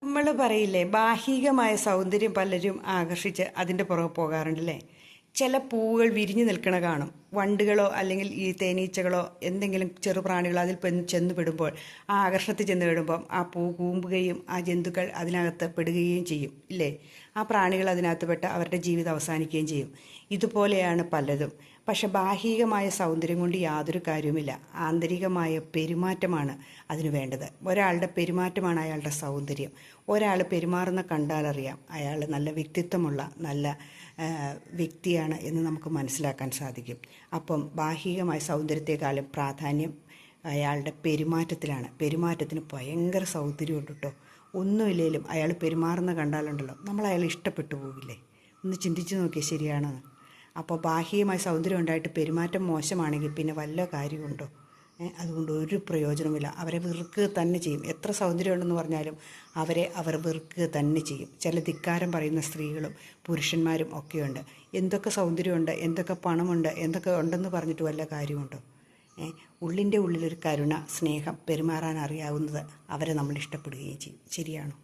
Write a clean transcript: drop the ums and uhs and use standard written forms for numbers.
നമ്മൾ പറയില്ലേ, ബാഹികമായ സൗന്ദര്യം പലരും ആകർഷിച്ച് അതിൻ്റെ പുറകെ പോകാറുണ്ടല്ലേ. ചില പൂവുകൾ വിരിഞ്ഞു നിൽക്കണ കാണും. വണ്ടുകളോ അല്ലെങ്കിൽ ഈ തേനീച്ചകളോ എന്തെങ്കിലും ചെറുപ്രാണികളോ അതിൽ ചെന്ന് പെടുമ്പോൾ, ആ ആകർഷണത്തിൽ ചെന്ന് പെടുമ്പം ആ പൂ കൂമ്പുകയും ആ ജന്തുക്കൾ അതിനകത്ത് പെടുകയും ചെയ്യും ഇല്ലേ. ആ പ്രാണികൾ അതിനകത്ത് പെട്ട് അവരുടെ ജീവിതം അവസാനിക്കുകയും ചെയ്യും. ഇതുപോലെയാണ് പലതും. പക്ഷെ ബാഹികമായ സൗന്ദര്യം കൊണ്ട് യാതൊരു കാര്യവുമില്ല. ആന്തരികമായ പെരുമാറ്റമാണ് അതിന് വേണ്ടത്. ഒരാളുടെ പെരുമാറ്റമാണ് അയാളുടെ സൗന്ദര്യം. ഒരാൾ പെരുമാറുന്ന കണ്ടാലറിയാം അയാൾ നല്ല വ്യക്തിത്വമുള്ള നല്ല വ്യക്തിയാണ് എന്ന് നമുക്ക് മനസ്സിലാക്കാൻ സാധിക്കും. അപ്പം ബാഹികമായ സൗന്ദര്യത്തെക്കാളും പ്രാധാന്യം അയാളുടെ പെരുമാറ്റത്തിലാണ്. പെരുമാറ്റത്തിന് ഭയങ്കര സൗന്ദര്യമുണ്ട് കേട്ടോ. ഒന്നുമില്ലെങ്കിലും അയാൾ പെരുമാറുന്ന കണ്ടാലുണ്ടല്ലോ, നമ്മൾ അയാൾ ഇഷ്ടപ്പെട്ടു പോകില്ലേ. ഒന്ന് ചിന്തിച്ച് നോക്കിയാൽ ശരിയാണെന്ന്. അപ്പോൾ ബാഹ്യമായ സൗന്ദര്യം ഉണ്ടായിട്ട് പെരുമാറ്റം മോശമാണെങ്കിൽ പിന്നെ വല്ല കാര്യമുണ്ടോ? അതുകൊണ്ട് ഒരു പ്രയോജനമില്ല. അവരെ വെറുക്കുക തന്നെ ചെയ്യും. എത്ര സൗന്ദര്യം ഉണ്ടെന്ന് പറഞ്ഞാലും അവർ വെറുക്കുക തന്നെ ചെയ്യും. ചില ധിക്കാരം പറയുന്ന സ്ത്രീകളും പുരുഷന്മാരും ഒക്കെയുണ്ട്. എന്തൊക്കെ സൗന്ദര്യമുണ്ട്, എന്തൊക്കെ പണമുണ്ട്, എന്തൊക്കെ ഉണ്ടെന്ന് പറഞ്ഞിട്ട് വല്ല കാര്യമുണ്ടോ? ഉള്ളിൻ്റെ ഉള്ളിലൊരു കരുണ, സ്നേഹം, പെരുമാറാൻ അറിയാവുന്നത് അവരെ നമ്മൾ ഇഷ്ടപ്പെടുകയും ചെയ്യും. ശരിയാണോ?